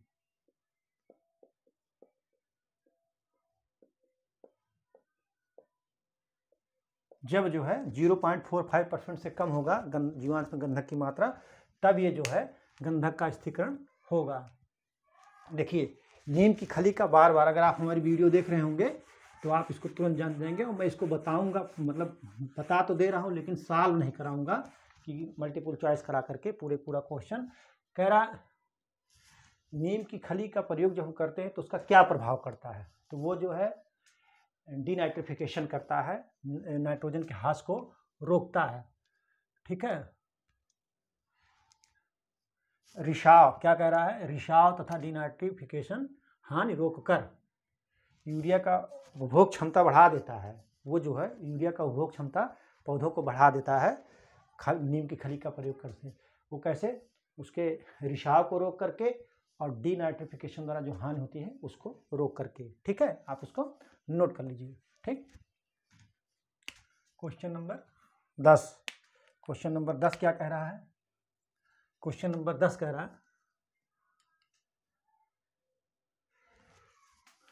जब जो है 0.45% से कम होगा जीवांश में गंधक की मात्रा, तब ये जो है गंधक का स्थिरीकरण होगा। देखिए नीम की खली का बार बार अगर आप हमारी वीडियो देख रहे होंगे तो आप इसको तुरंत जान जाएंगे, और मैं इसको बताऊंगा, मतलब बता तो दे रहा हूँ लेकिन सॉल्व नहीं कराऊंगा कि मल्टीपल चॉइस करा करके पूरा क्वेश्चन। कह रहा नीम की खली का प्रयोग जब हम करते हैं तो उसका क्या प्रभाव करता है, तो वो जो है डीनाइट्रिफिकेशन करता है, नाइट्रोजन के ह्रास को रोकता है, ठीक है। रिसाव, क्या कह रहा है, रिसाव तथा डीनाइट्रिफिकेशन हानि रोककर यूरिया का उपभोग क्षमता बढ़ा देता है। वो जो है यूरिया का उपभोग क्षमता पौधों को बढ़ा देता है नीम की खली का प्रयोग करके। वो कैसे, उसके रिसाव को रोक करके और डीनाइट्रिफिकेशन द्वारा जो हानि होती है उसको रोक करके, ठीक है। आप उसको नोट कर लीजिए, ठीक। क्वेश्चन नंबर 10 क्या कह रहा है, क्वेश्चन नंबर 10 कह रहा है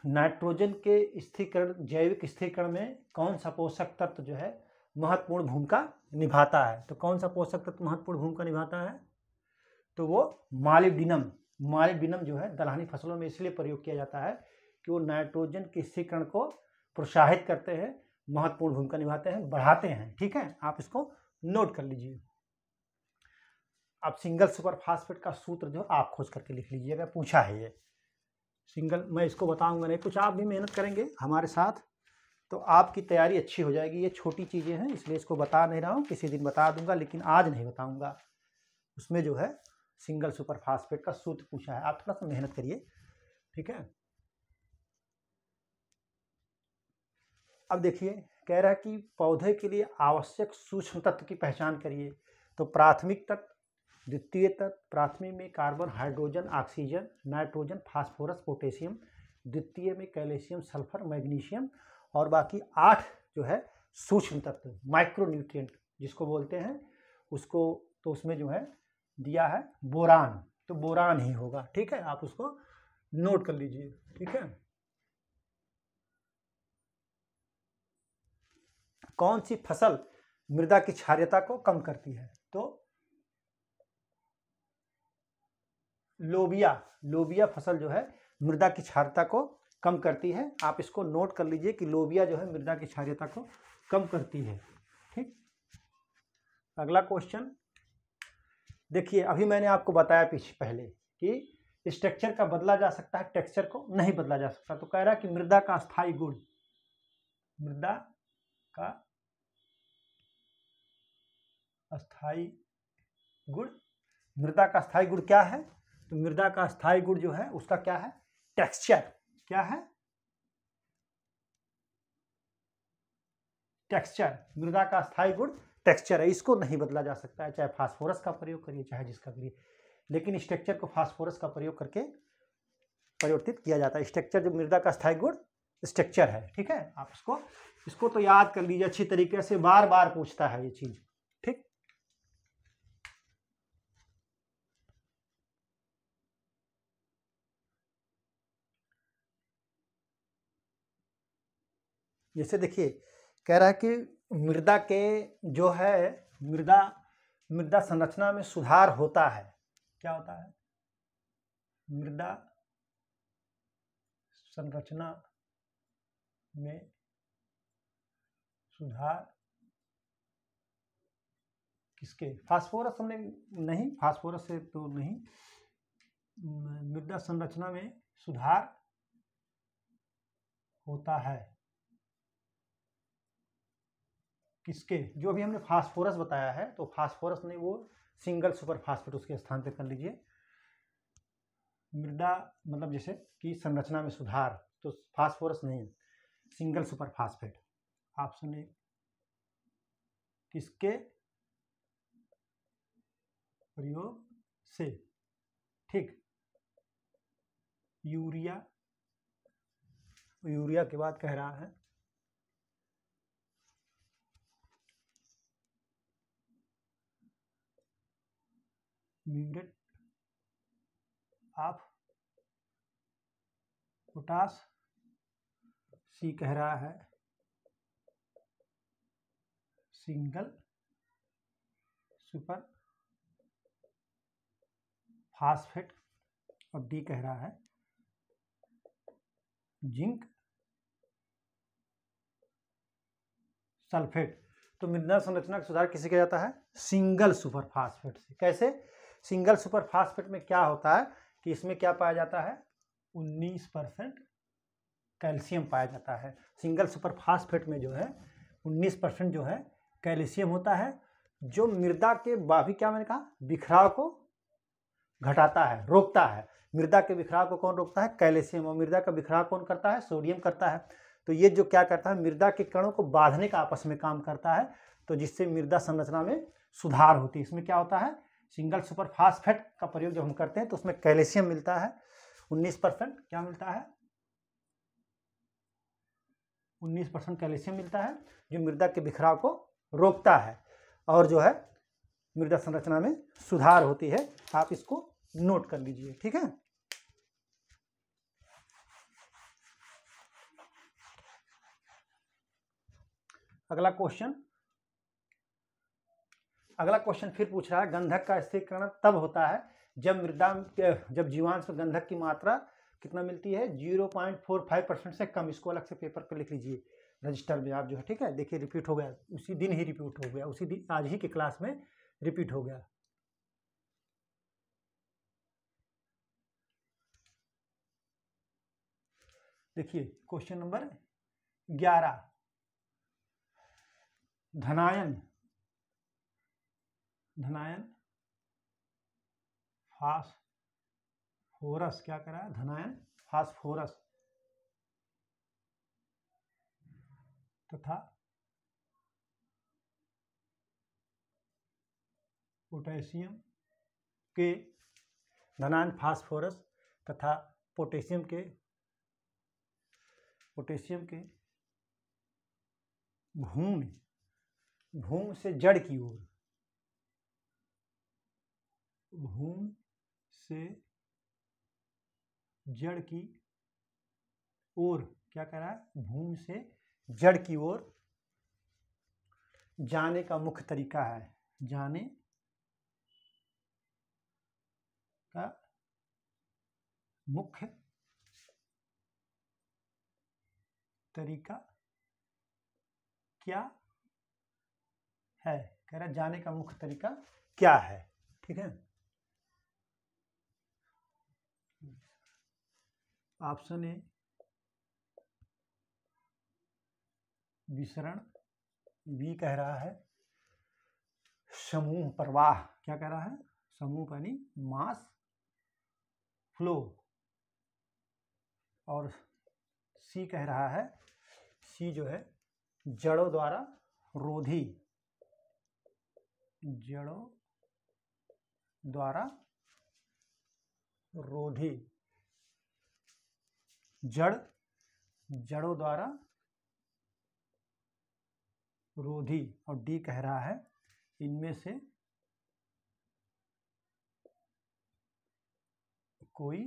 नाइट्रोजन के स्थिरीकरण, जैविक स्थिरीकरण में कौन सा पोषक तत्व जो है महत्वपूर्ण भूमिका निभाता है। तो कौन सा पोषक तत्व महत्वपूर्ण भूमिका निभाता है, तो वो मॉलिब्डिनम जो है दलहनी फसलों में इसलिए प्रयोग किया जाता है कि वो नाइट्रोजन के स्थिरीकरण को प्रोत्साहित करते हैं, महत्वपूर्ण भूमिका निभाते हैं, बढ़ाते हैं, ठीक है। आप इसको नोट कर लीजिए। अब सिंगल सुपर फास्फेट का सूत्र जो आप खोज करके लिख लीजिएगा, पूछा है ये सिंगल, मैं इसको बताऊंगा नहीं, कुछ आप भी मेहनत करेंगे हमारे साथ तो आपकी तैयारी अच्छी हो जाएगी। ये छोटी चीज़ें हैं इसलिए इसको बता नहीं रहा हूँ, किसी दिन बता दूंगा लेकिन आज नहीं बताऊंगा। उसमें जो है सिंगल सुपर फास्फेट का सूत्र पूछा है, आप थोड़ा सा मेहनत करिए, ठीक है। अब देखिए कह रहा है कि पौधे के लिए आवश्यक सूक्ष्म तत्व की पहचान करिए। तो प्राथमिक तत्व, द्वितीय तत्व, प्राथमिक में carbon, hydrogen, oxygen, nitrogen, phosphorus, potassium, द्वितीय में कैल्शियम, सल्फर, मैग्नीशियम, और बाकी 8 जो है सूक्ष्म तत्व, माइक्रो न्यूट्रिएंट जिसको बोलते हैं उसको, तो उसमें जो है दिया है बोरान, तो बोरान ही होगा। ठीक है, आप उसको नोट कर लीजिए। ठीक है, कौन सी फसल मृदा की क्षारीयता को कम करती है? तो लोबिया फसल जो है मृदा की क्षारीयता को कम करती है। आप इसको नोट कर लीजिए कि लोबिया जो है मृदा की क्षारीयता को कम करती है। ठीक, अगला क्वेश्चन देखिए, अभी मैंने आपको बताया पहले कि स्ट्रक्चर का बदला जा सकता है, टेक्सचर को नहीं बदला जा सकता। तो कह रहा है कि मृदा का स्थायी गुण, मृदा का स्थायी गुण, मृदा का स्थायी गुण क्या है? तो मृदा का स्थायी गुण जो है उसका क्या है? टेक्सचर। क्या है? टेक्सचर। मृदा का स्थायी गुण टेक्सचर है, इसको नहीं बदला जा सकता है, चाहे फास्फोरस का प्रयोग करिए चाहे जिसका करिए, लेकिन स्ट्रक्चर को फास्फोरस का प्रयोग करके परिवर्तित किया जाता है। स्ट्रक्चर जो मृदा का स्थायी गुण स्ट्रक्चर है। ठीक है, आप इसको तो याद कर लीजिए अच्छी तरीके से, बार बार पूछता है ये चीज। ठीक, जैसे देखिए कह रहा है कि मृदा के जो है मृदा संरचना में सुधार होता है। क्या होता है? मृदा संरचना में सुधार किसके? फास्फोरस हमने नहीं, फास्फोरस से तो नहीं, मृदा संरचना में सुधार होता है किसके? जो अभी हमने फास्फोरस बताया है, तो फास्फोरस नहीं, वो सिंगल सुपर फास्फेट उसके स्थान पे कर लीजिए। मृदा मतलब जैसे कि संरचना में सुधार, तो फास्फोरस नहीं, single super phosphate. Option A किसके प्रयोग से? ठीक, यूरिया के बाद कह रहा है म्यूरेट ऑफ पोटास। सी कह रहा है सिंगल सुपर फास्फेट, और डी कह रहा है जिंक सल्फेट। तो मृदा संरचना का सुधार किसे किया जाता है? सिंगल सुपर फास्फेट से। कैसे? सिंगल सुपर फास्फेट में क्या होता है कि इसमें क्या पाया जाता है? 19% कैल्शियम पाया जाता है। सिंगल सुपर फास्फेट में जो है 19% जो है कैल्शियम होता है, जो मृदा के बाकी क्या मैंने कहा, बिखराव को घटाता है, रोकता है। मृदा के बिखराव को कौन रोकता है? कैल्शियम। और मृदा का बिखराव कौन करता है? सोडियम करता है। तो ये जो क्या करता है, मृदा के कणों को बांधने का आपस में काम करता है, तो जिससे मृदा संरचना में सुधार होती है। इसमें क्या होता है? सिंगल सुपर फास्फेट का प्रयोग जब हम करते हैं तो उसमें कैल्शियम मिलता है 19%। क्या मिलता है? 19% कैल्शियम मिलता है, जो मृदा के बिखराव को रोकता है और जो है मृदा संरचना में सुधार होती है। आप इसको नोट कर लीजिए। ठीक है, अगला क्वेश्चन फिर पूछ रहा है, गंधक का स्थिरीकरण तब होता है जब जीवांश में गंधक की मात्रा कितना मिलती है? 0.45% से कम। इसको अलग से पेपर पे लिख लीजिए रजिस्टर में आप जो है। ठीक है, देखिए रिपीट हो गया, उसी दिन ही रिपीट हो गया, उसी दिन आज ही की क्लास में रिपीट हो गया। देखिए क्वेश्चन नंबर 11, धनायन फास्फोरस, क्या करा है? धनायन फास्फोरस तथा पोटेशियम के, धनायन फास्फोरस तथा पोटेशियम के भूमि, भूमि से जड़ की ओर, भूमि से जड़ की ओर क्या कह रहा है, भूमि से जड़ की ओर जाने का मुख्य तरीका है, जाने का मुख्य तरीका क्या है, कह रहा है जाने का मुख्य तरीका क्या है। ठीक है, ऑप्शन ए विसरण, बी कह रहा है समूह प्रवाह, क्या कह रहा है, समूह यानी मास फ्लो, और सी कह रहा है, सी जो है जड़ों द्वारा रोधी, जड़ों द्वारा रोधी, जड़ जड़ों द्वारा रोधी, और डी कह रहा है इनमें से कोई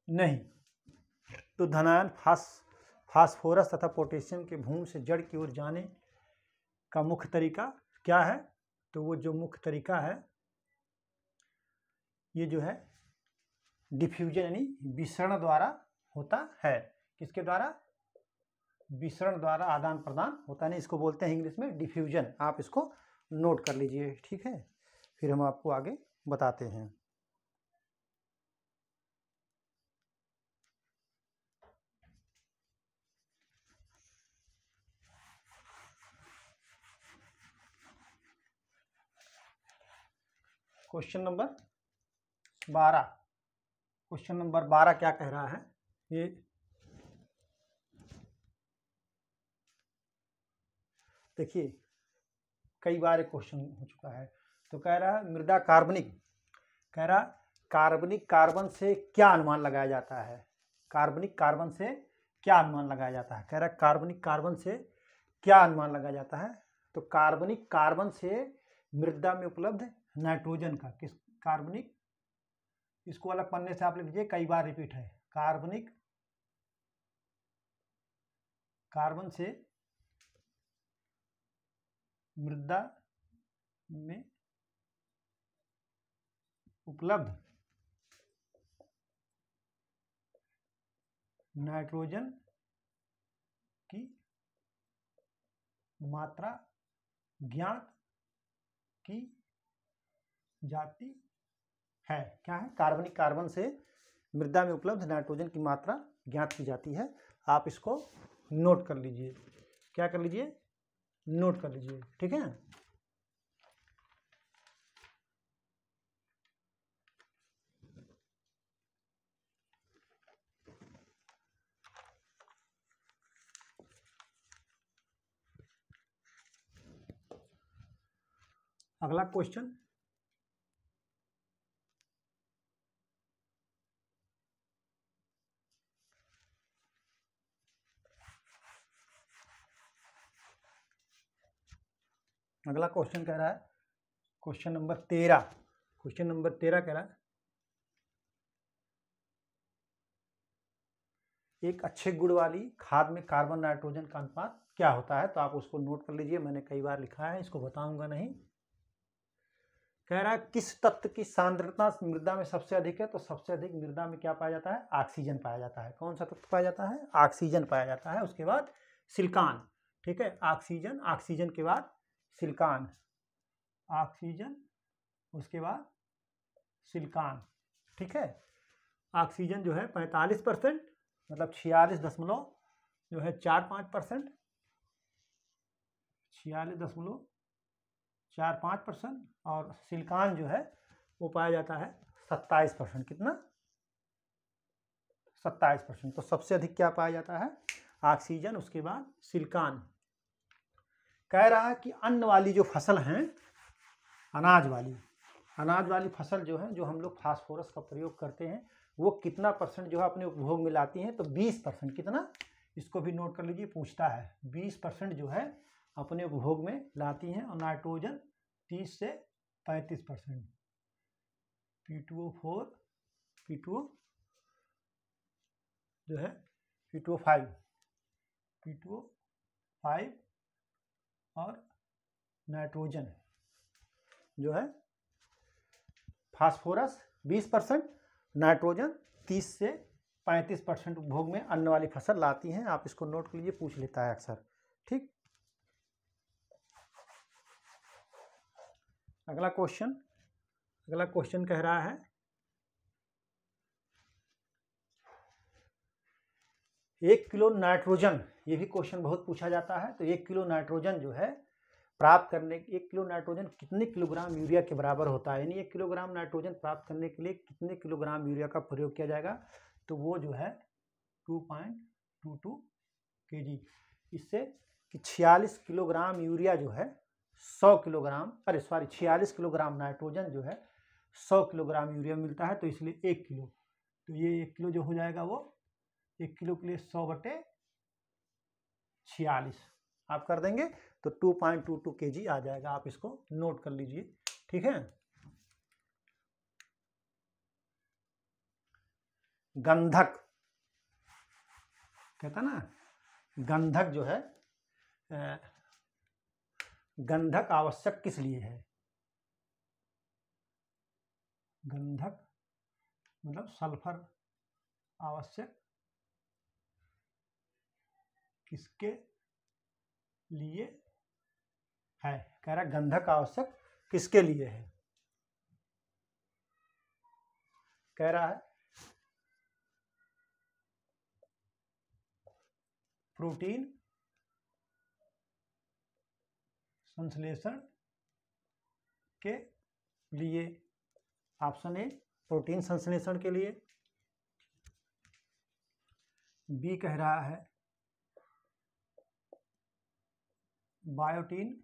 नहीं। तो धनायन फास्फोरस तथा पोटेशियम के भूमि से जड़ की ओर जाने का मुख्य तरीका क्या है, तो वो जो मुख्य तरीका है ये जो है डिफ्यूजन यानी विसरण द्वारा होता है। किसके द्वारा, विसरण द्वारा आदान प्रदान होता नहीं, इसको बोलते हैं इंग्लिश में डिफ्यूजन, आप इसको नोट कर लीजिए। ठीक है, फिर हम आपको आगे बताते हैं। क्वेश्चन नंबर 12, क्वेश्चन नंबर 12 क्या कह रहा है, ये देखिए कई बार क्वेश्चन हो चुका है। तो कह रहा है मृदा कार्बनिक, कह रहा कार्बनिक कार्बन से क्या अनुमान लगाया जाता है, कार्बनिक कार्बन से क्या अनुमान लगाया जाता है, कह रहा कार्बनिक कार्बन से क्या अनुमान लगाया जाता है। तो कार्बनिक कार्बन से मृदा में उपलब्ध नाइट्रोजन का, किस कार्बनिक, इसको अलग पन्ने से आप लिख लीजिए, कई बार रिपीट है, कार्बनिक कार्बन से मृदा में उपलब्ध नाइट्रोजन की मात्रा ज्ञात की जाती है। क्या है, कार्बनिक कार्बन से मृदा में उपलब्ध नाइट्रोजन की मात्रा ज्ञात की जाती है। आप इसको नोट कर लीजिए, क्या कर लीजिए, नोट कर लीजिए। ठीक है, अगला क्वेश्चन, अगला क्वेश्चन कह रहा है क्वेश्चन नंबर 13, क्वेश्चन नंबर 13 कह रहा है एक अच्छे गुण वाली खाद में कार्बन नाइट्रोजन का अनुपात क्या होता है। तो आप उसको नोट कर लीजिए, मैंने कई बार लिखा है, इसको बताऊंगा नहीं। कह रहा है किस तत्व की सांद्रता मृदा में सबसे अधिक है, तो सबसे अधिक मृदा में क्या पाया जाता है, ऑक्सीजन पाया जाता है। कौन सा तत्व पाया जाता है, ऑक्सीजन पाया जाता है। उसके बाद सिलिकॉन, ठीक है, ऑक्सीजन, ऑक्सीजन के बाद सिलिकॉन, ऑक्सीजन उसके बाद सिलिकॉन। ठीक है, ऑक्सीजन जो है 45%, मतलब 46 जो है 45%, 46.45%, और सिलिकॉन जो है वो पाया जाता है 27%। कितना, 27%। तो सबसे अधिक क्या पाया जाता है, ऑक्सीजन, उसके बाद सिलिकॉन। कह रहा है कि अन्न वाली जो फसल हैं, अनाज वाली फसल जो है, जो हम लोग फास्फोरस का प्रयोग करते हैं, वो कितना परसेंट जो है अपने उपभोग में लाती हैं, तो 20%। कितना, इसको भी नोट कर लीजिए, पूछता है 20% जो है अपने उपभोग में लाती हैं, और नाइट्रोजन 30 से 35%। P2O4 P2O जो है P2O5 और नाइट्रोजन जो है फास्फोरस 20%, नाइट्रोजन 30 से 35% उपभोग में अन्न वाली फसल लाती हैं। आप इसको नोट कर लीजिए, पूछ लेता है अक्सर। ठीक, अगला क्वेश्चन कह रहा है 1 किलो नाइट्रोजन, ये भी क्वेश्चन बहुत पूछा जाता है। तो 1 किलो नाइट्रोजन जो है प्राप्त करने, 1 किलो नाइट्रोजन कितने किलोग्राम यूरिया के बराबर होता है, यानी 1 किलोग्राम नाइट्रोजन प्राप्त करने के लिए कितने किलोग्राम यूरिया का प्रयोग किया जाएगा। तो वो जो है 2.22 kg। इससे कि 46 किलोग्राम यूरिया जो है 46 किलोग्राम नाइट्रोजन जो है 100 किलोग्राम यूरिया मिलता है। तो इसलिए 1 किलो, तो ये 1 किलो जो हो जाएगा वो 1 किलो के लिए 100/46 आप कर देंगे, तो 2.22 kg आ जाएगा। आप इसको नोट कर लीजिए। ठीक है, गंधक कहता ना, गंधक जो है, गंधक आवश्यक किस लिए है। गंधक मतलब सल्फर आवश्यक किसके लिए है, कह रहा गंधक आवश्यक किसके लिए है। कह रहा है प्रोटीन संश्लेषण के लिए। ऑप्शन ए प्रोटीन संश्लेषण के लिए, बी कह रहा है बायोटीन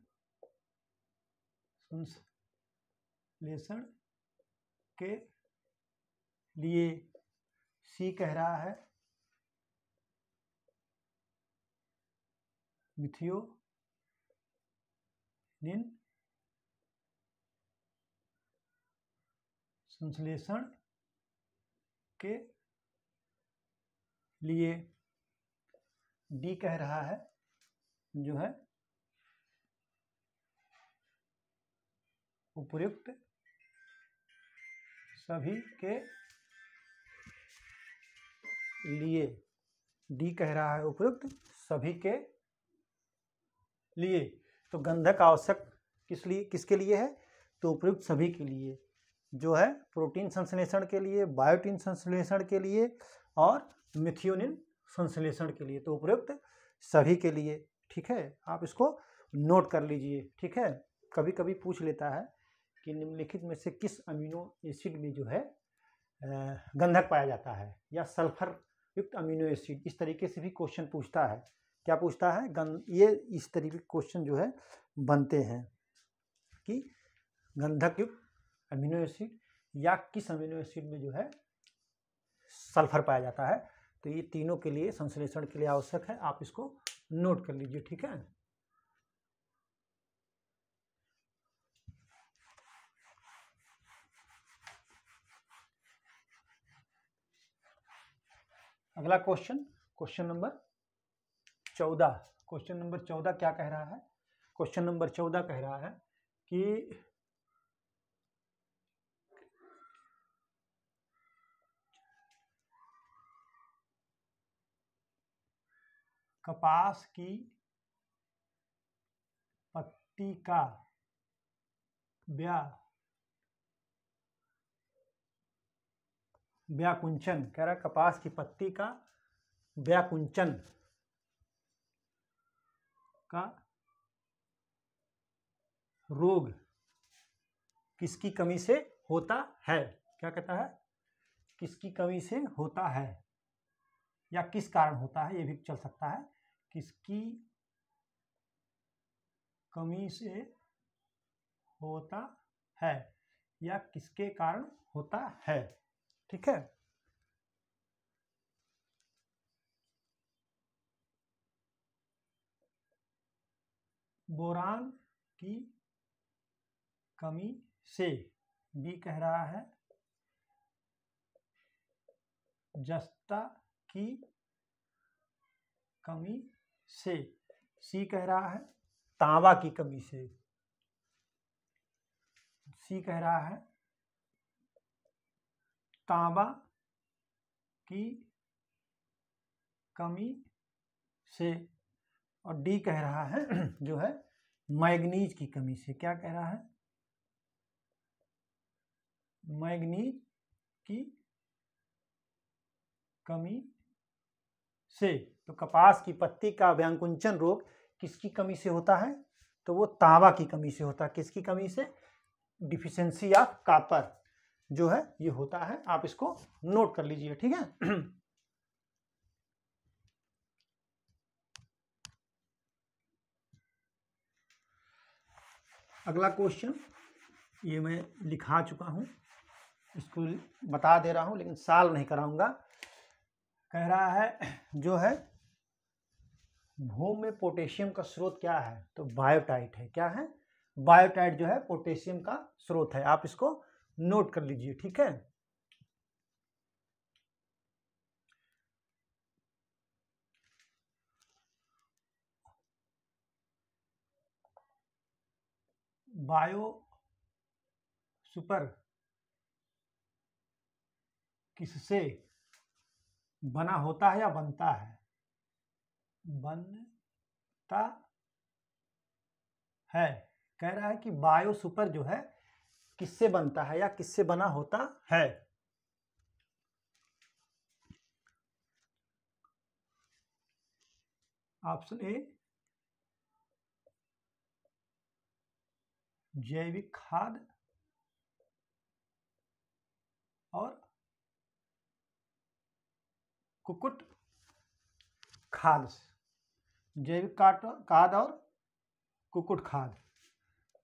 संश्लेषण के लिए, सी कह रहा है मिथियोनिन संश्लेषण के लिए, डी कह रहा है जो है उपर्युक्त सभी के लिए। डी कह रहा है उपयुक्त सभी के लिए। तो गंधक आवश्यक किसके लिए है, तो उपयुक्त सभी के लिए, जो है प्रोटीन संश्लेषण के लिए, बायोटीन संश्लेषण के लिए और मिथियोनिन संश्लेषण के लिए। तो उपयुक्त सभी के लिए। ठीक है, आप इसको नोट कर लीजिए। ठीक है, कभी कभी पूछ लेता है कि निम्नलिखित में से किस अमीनो एसिड में जो है गंधक पाया जाता है, या सल्फर युक्त अमीनो एसिड, इस तरीके से भी क्वेश्चन पूछता है। क्या पूछता है, ये इस तरीके के क्वेश्चन जो है बनते हैं कि गंधक युक्त अमीनो एसिड या किस अमीनो एसिड में जो है सल्फर पाया जाता है। तो ये तीनों के लिए संश्लेषण के लिए आवश्यक है। आप इसको नोट कर लीजिए। ठीक है, अगला क्वेश्चन नंबर 14। क्वेश्चन नंबर 14 क्या कह रहा है, क्वेश्चन नंबर 14 कह रहा है कि कपास की पत्ती का व्याकुंचन, कह रहा कपास की पत्ती का व्याकुंचन का रोग किसकी कमी से होता है। क्या कहता है, किसकी कमी से होता है या किस कारण होता है, ये भी चल सकता है। किसकी कमी से होता है या किसके कारण होता है। ठीक है, बोरान की कमी से। बी कह रहा है जस्ता की कमी से। सी कह रहा है तांबा की कमी से। सी कह रहा है तांबा की कमी से। और डी कह रहा है जो है मैग्नीज की कमी से। क्या कह रहा है? मैग्नीज की कमी से। तो कपास की पत्ती का व्यांकुंचन रोग किसकी कमी से होता है? तो वो तांबा की कमी से होता है। किसकी कमी से? डिफिशियंसी ऑफ कॉपर जो है ये होता है। आप इसको नोट कर लीजिए, ठीक है। अगला क्वेश्चन ये मैं लिखा चुका हूं, इसको बता दे रहा हूं लेकिन सॉल्व नहीं कराऊंगा। कह रहा है जो है भूमि में पोटेशियम का स्रोत क्या है? तो बायोटाइट है। क्या है? बायोटाइट जो है पोटेशियम का स्रोत है। आप इसको नोट कर लीजिए, ठीक है। बायो सुपर किससे बना होता है या बनता है? बनता है। कह रहा है कि बायो सुपर जो है किससे बनता है या किससे बना होता है? ऑप्शन ए जैविक खाद और कुकुट खाद से। जैविक खाद और कुकुट खाद।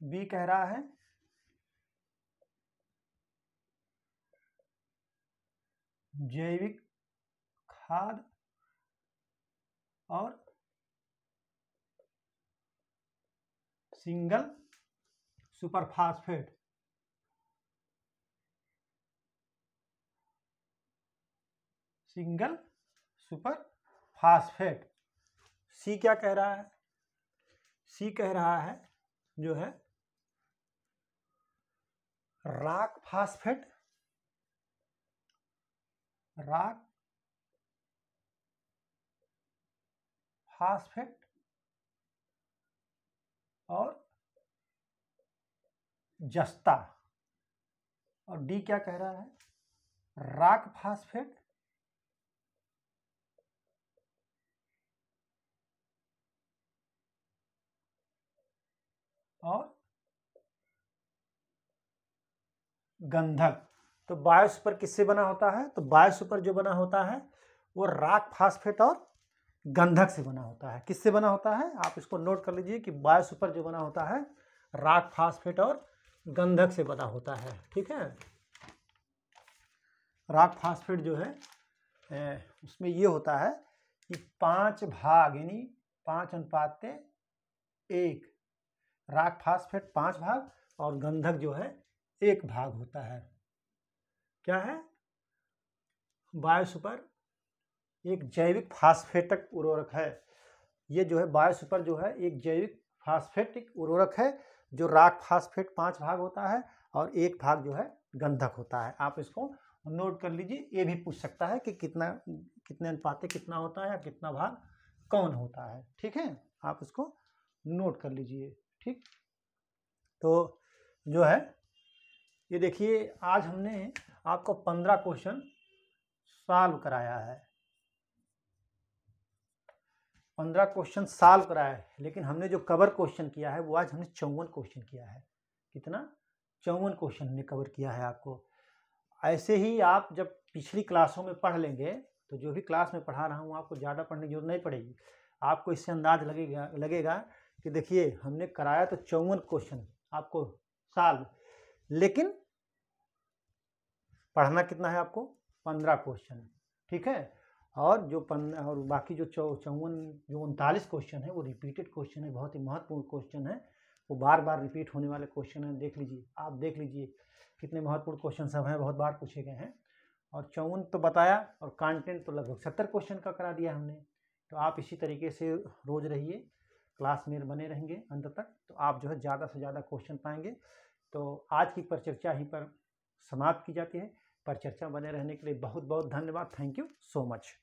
बी कह रहा है जैविक खाद और single superphosphate. Single superphosphate. C क्या कह रहा है? सी कह रहा है जो है रॉक फास्फेट। रॉक फास्फेट और जस्ता। और डी क्या कह रहा है? रॉक फास्फेट और गंधक। तो बायोसुपर किससे बना होता है? तो बायोसुपर जो बना होता है वो रॉक फास्फेट और गंधक से बना होता है। किससे बना होता है? आप इसको नोट कर लीजिए कि बायोसुपर जो बना होता है रॉक फास्फेट और गंधक से बना होता है, ठीक है। रॉक फास्फेट जो है उसमें ये होता है कि 5 भाग यानी 5:1 रॉक फास्फेट 5 भाग और गंधक जो है 1 भाग होता है। क्या है? बायोसुपर एक जैविक फास्फेटिक उर्वरक है। ये जो है बायोसुपर जो है एक जैविक फास्फेटिक उर्वरक है जो रॉक फास्फेट 5 भाग होता है और 1 भाग जो है गंधक होता है। आप इसको नोट कर लीजिए। ये भी पूछ सकता है कि कितने अनुपाते कितना होता है या कितना भाग कौन होता है, ठीक है। आप इसको नोट कर लीजिए, ठीक। तो जो है ये देखिए आज हमने आपको 15 क्वेश्चन सॉल्व कराया है। 15 क्वेश्चन सॉल्व कराया है, लेकिन हमने जो कवर क्वेश्चन किया है वो आज हमने 54 क्वेश्चन किया है। कितना? 54 क्वेश्चन हमने कवर किया है आपको। ऐसे ही आप जब पिछली क्लासों में पढ़ लेंगे तो जो भी क्लास में पढ़ा रहा हूँ आपको ज़्यादा पढ़ने की जरूरत नहीं पड़ेगी। आपको इससे अंदाज लगेगा कि देखिए हमने कराया तो 54 क्वेश्चन आपको सॉल्व, लेकिन पढ़ना कितना है आपको? 15 क्वेश्चन, ठीक है। और और बाकी जो 39 क्वेश्चन है वो रिपीटेड क्वेश्चन है, बहुत ही महत्वपूर्ण क्वेश्चन है, वो बार बार रिपीट होने वाले क्वेश्चन हैं। देख लीजिए, आप देख लीजिए कितने महत्वपूर्ण क्वेश्चन सब हैं, बहुत बार पूछे गए हैं। और 54 तो बताया, और कंटेंट तो लगभग 70 क्वेश्चन का करा दिया हमने। तो आप इसी तरीके से रोज रहिए, क्लास में बने रहेंगे अंत तक, तो आप जो है ज़्यादा से ज़्यादा क्वेश्चन पाएंगे। तो आज की परिचर्चा यहीं पर समाप्त की जाती है। परिचर्चा बने रहने के लिए बहुत बहुत धन्यवाद। Thank you so much.